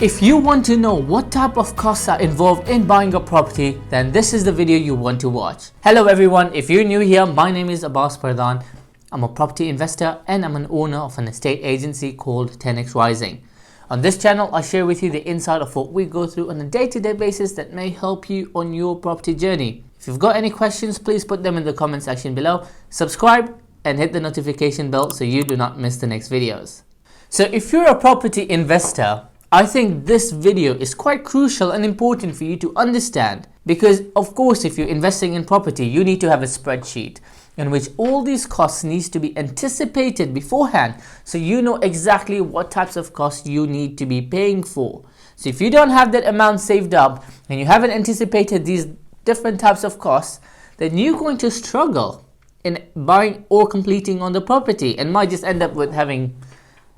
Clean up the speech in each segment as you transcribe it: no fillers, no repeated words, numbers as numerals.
If you want to know what type of costs are involved in buying a property, then this is the video you want to watch. Hello everyone, if you're new here, my name is Abbas Pardhan. I'm a property investor and I'm an owner of an estate agency called 10x Rising. On this channel, I share with you the insight of what we go through on a day-to-day basis that may help you on your property journey. If you've got any questions, please put them in the comment section below. Subscribe and hit the notification bell so you do not miss the next videos. So if you're a property investor, I think this video is quite crucial and important for you to understand, because of course if you're investing in property, you need to have a spreadsheet in which all these costs needs to be anticipated beforehand, so you know exactly what types of costs you need to be paying for. So if you don't have that amount saved up and you haven't anticipated these different types of costs, then you're going to struggle in buying or completing on the property and might just end up with having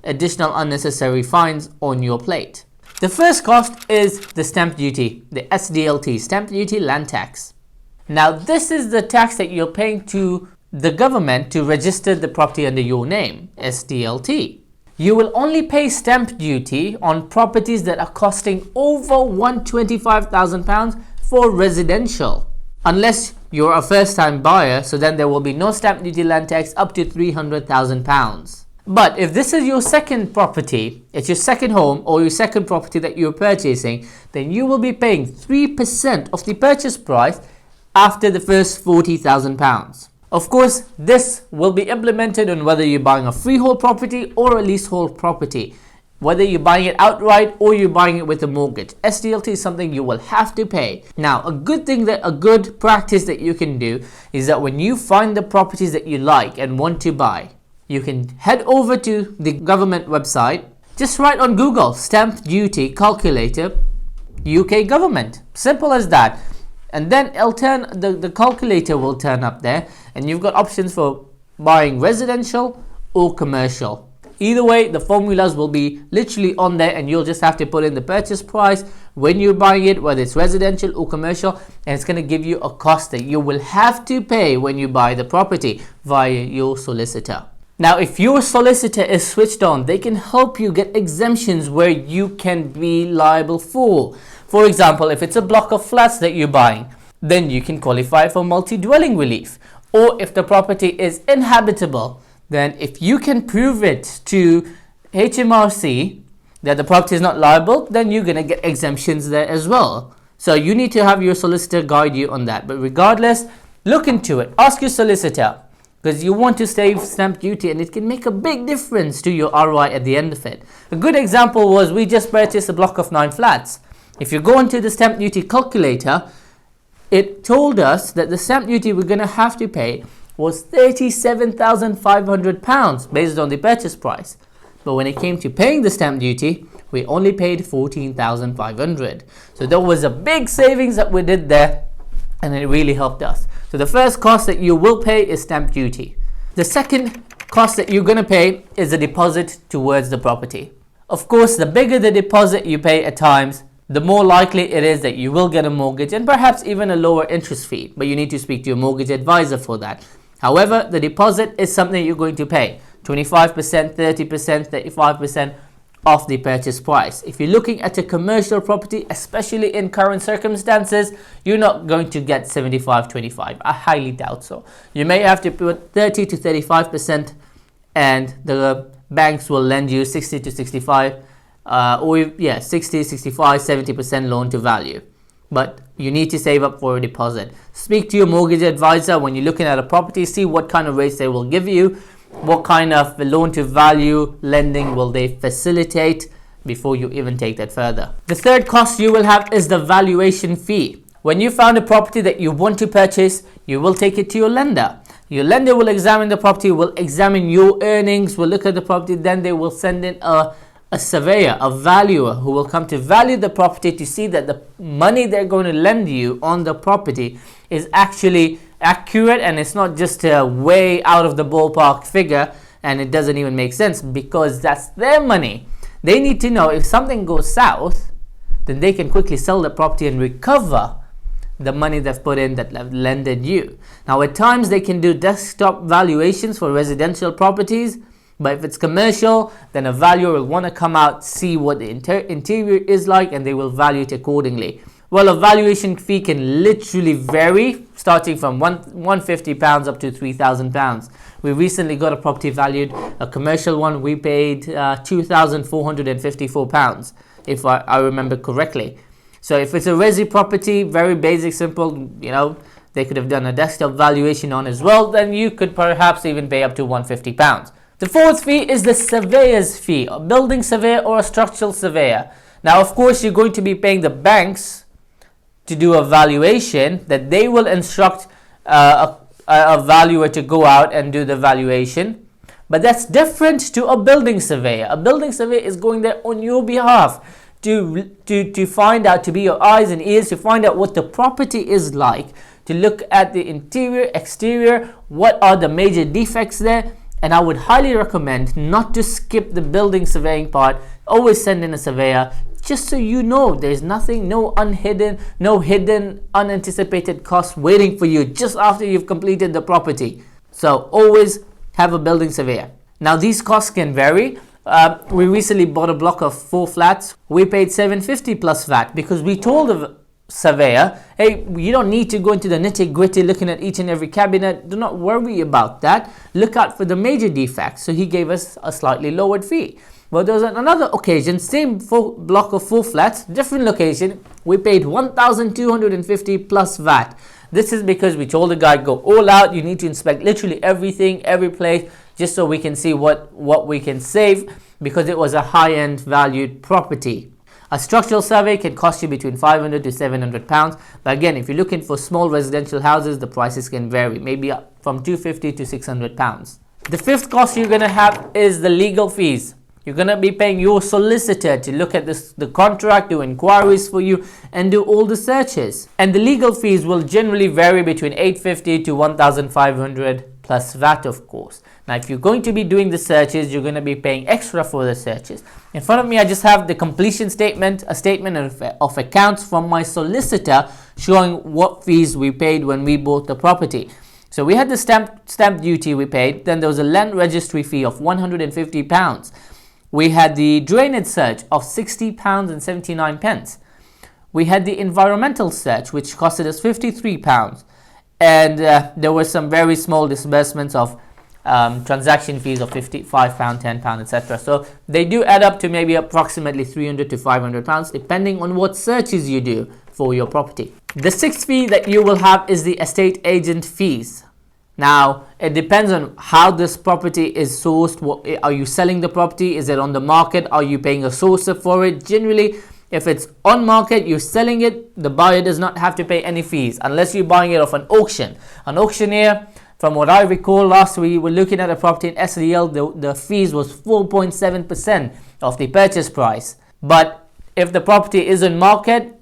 additional unnecessary fines on your plate. The first cost is the stamp duty, the SDLT, stamp duty land tax. Now this is the tax that you're paying to the government to register the property under your name, SDLT. You will only pay stamp duty on properties that are costing over £125,000 for residential, unless you're a first-time buyer, so then there will be no stamp duty land tax up to £300,000. But if this is your second property, it's your second home or your second property that you're purchasing, then you will be paying 3% of the purchase price after the first £40,000. Of course, this will be implemented on whether you're buying a freehold property or a leasehold property, whether you're buying it outright or you're buying it with a mortgage. SDLT is something you will have to pay. Now, a good practice that you can do is that when you find the properties that you like and want to buy, you can head over to the government website, just write on Google, stamp duty calculator, UK government. Simple as that. And then the calculator will turn up there and you've got options for buying residential or commercial. Either way, the formulas will be literally on there and you'll just have to put in the purchase price when you're buying it, whether it's residential or commercial, and it's going to give you a cost that you will have to pay when you buy the property via your solicitor. Now, if your solicitor is switched on, they can help you get exemptions where you can be liable for. For example, if it's a block of flats that you're buying, then you can qualify for multi-dwelling relief. Or if the property is inhabitable, then if you can prove it to HMRC that the property is not liable, then you're going to get exemptions there as well. So you need to have your solicitor guide you on that. But regardless, look into it. Ask your solicitor, because you want to save stamp duty and it can make a big difference to your ROI at the end of it. A good example was we just purchased a block of 9 flats. If you go into the stamp duty calculator, it told us that the stamp duty we're going to have to pay was £37,500 based on the purchase price. But when it came to paying the stamp duty, we only paid £14,500. So there was a big savings that we did there, and it really helped us. So the first cost that you will pay is stamp duty. The second cost that you're going to pay is a deposit towards the property. Of course, the bigger the deposit you pay at times, the more likely it is that you will get a mortgage and perhaps even a lower interest fee. But you need to speak to your mortgage advisor for that. However, the deposit is something you're going to pay. 25%, 30%, 35% of the purchase price. If you're looking at a commercial property, especially in current circumstances, you're not going to get 75-25. I highly doubt so. You may have to put 30 to 35% and the banks will lend you 60 to 65 60, 65, 70% loan to value. But you need to save up for a deposit. Speak to your mortgage advisor when you're looking at a property, see what kind of rates they will give you. What kind of loan to value lending will they facilitate before you even take that further. The third cost you will have is the valuation fee. When you found a property that you want to purchase, you will take it to your lender. Your lender will examine the property, will examine your earnings, will look at the property, then they will send in a surveyor, a valuer who will come to value the property to see that the money they're going to lend you on the property is actually accurate and it's not just a way out of the ballpark figure and it doesn't even make sense, because that's their money. They need to know if something goes south, then they can quickly sell the property and recover the money they've put in that they've lended you. Now at times they can do desktop valuations for residential properties, But if it's commercial, then a valuer will want to come out, see what the interior is like, and they will value it accordingly. Well, a valuation fee can literally vary, starting from £150 up to £3,000. We recently got a property valued, a commercial one. We paid £2,454, if I remember correctly. So if it's a resi property, very basic, simple, they could have done a desktop valuation on as well, then you could perhaps even pay up to £150. The fourth fee is the surveyor's fee, a building surveyor or a structural surveyor. Now, of course, you're going to be paying the banks to do a valuation, that they will instruct a valuer to go out and do the valuation. But that's different to a building surveyor. A building surveyor is going there on your behalf to find out, to be your eyes and ears, to find out what the property is like, to look at the interior, exterior, what are the major defects there. And I would highly recommend not to skip the building surveying part. Always send in a surveyor, just so you know there's nothing, no hidden unanticipated costs waiting for you just after you've completed the property. So always have a building surveyor. Now, these costs can vary. We recently bought a block of 4 flats. We paid $750 plus VAT, because we told the surveyor, hey, you don't need to go into the nitty-gritty looking at each and every cabinet. Do not worry about that. Look out for the major defects. So he gave us a slightly lowered fee. But there was another occasion, same block of 4 flats, different location. We paid $1,250 plus VAT. This is because we told the guy, go all out. You need to inspect literally everything, every place, just so we can see what we can save, because it was a high-end valued property. A structural survey can cost you between £500 to £700. But again, if you're looking for small residential houses, the prices can vary, maybe from £250 to £600. The fifth cost you're going to have is the legal fees. You're going to be paying your solicitor to look at the contract, do inquiries for you, and do all the searches. And the legal fees will generally vary between $850 to $1,500 plus VAT, of course. Now, if you're going to be doing the searches, you're going to be paying extra for the searches. In front of me, I just have the completion statement, a statement of accounts from my solicitor showing what fees we paid when we bought the property. So we had the stamp duty we paid. Then there was a land registry fee of £150. We had the drainage search of £60.79. We had the environmental search, which costed us £53. And there were some very small disbursements of transaction fees of £55, £10, etc. So they do add up to maybe approximately £300 to £500, depending on what searches you do for your property. The sixth fee that you will have is the estate agent fees. Now, it depends on how this property is sourced. Are you selling the property? Is it on the market? Are you paying a sourcer for it? Generally, if it's on market, you're selling it, the buyer does not have to pay any fees unless you're buying it off an auction. An auctioneer, from what I recall, last we were looking at a property in SDL, the fees was 4.7% of the purchase price. But if the property is on market,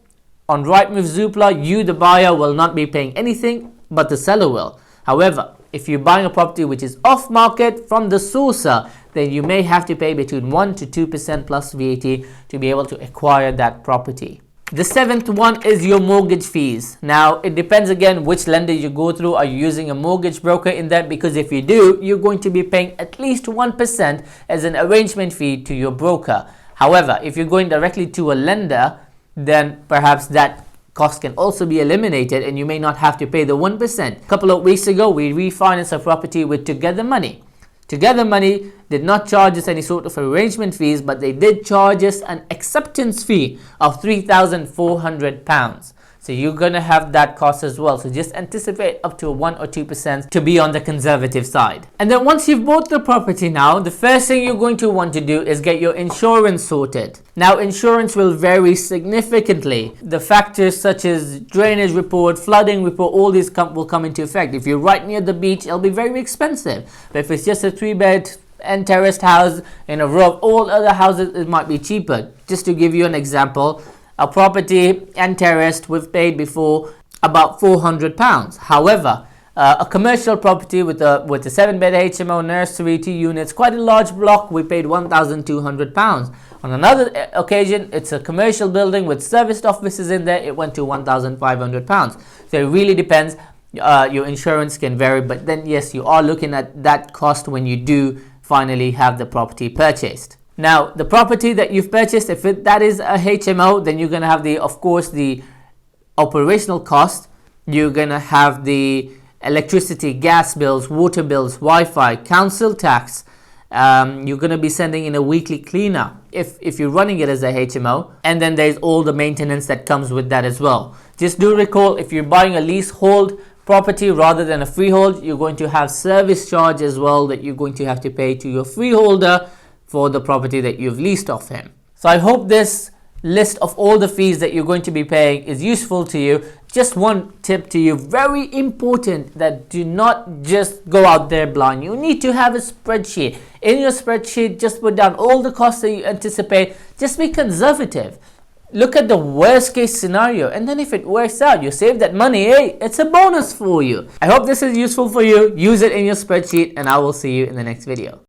on Rightmove, Zoopla, you, the buyer, will not be paying anything, but the seller will. However, if you're buying a property which is off market from the sourcer, then you may have to pay between 1 to 2% plus VAT to be able to acquire that property. The seventh one is your mortgage fees. Now, it depends again which lender you go through. Are you using a mortgage broker in that? Because if you do, you're going to be paying at least 1% as an arrangement fee to your broker. However, if you're going directly to a lender, then perhaps that cost can also be eliminated and you may not have to pay the 1%. A couple of weeks ago, we refinanced a property with Together Money. Together Money did not charge us any sort of arrangement fees, but they did charge us an acceptance fee of £3,400. So you're going to have that cost as well. So just anticipate up to 1 or 2% to be on the conservative side. And then once you've bought the property now, the first thing you're going to want to do is get your insurance sorted. Now, insurance will vary significantly. The factors such as drainage report, flooding report, all these will come into effect. If you're right near the beach, it'll be very expensive. But if it's just a 3-bed and terraced house in a row of all other houses, it might be cheaper. Just to give you an example, a property and terraced we've paid before about £400. However, a commercial property with a 7-bed HMO, nursery, 2 units, quite a large block, we paid £1,200. On another occasion, it's a commercial building with serviced offices in there, it went to £1,500. So it really depends. Your insurance can vary, but then yes, you are looking at that cost when you do finally have the property purchased. Now, the property that you've purchased, if that is a HMO, then you're going to have of course, the operational cost. You're going to have the electricity, gas bills, water bills, Wi-Fi, council tax. You're going to be sending in a weekly cleaner if you're running it as a HMO, and then there's all the maintenance that comes with that as well. Just do recall, if you're buying a leasehold property rather than a freehold, you're going to have service charge as well that you're going to have to pay to your freeholder for the property that you've leased off him. So I hope this list of all the fees that you're going to be paying is useful to you. Just one tip to you, very important, that do not just go out there blind. You need to have a spreadsheet. In your spreadsheet, just put down all the costs that you anticipate. Just be conservative. Look at the worst case scenario, and then if it works out, you save that money, hey, it's a bonus for you. I hope this is useful for you. Use it in your spreadsheet, and I will see you in the next video.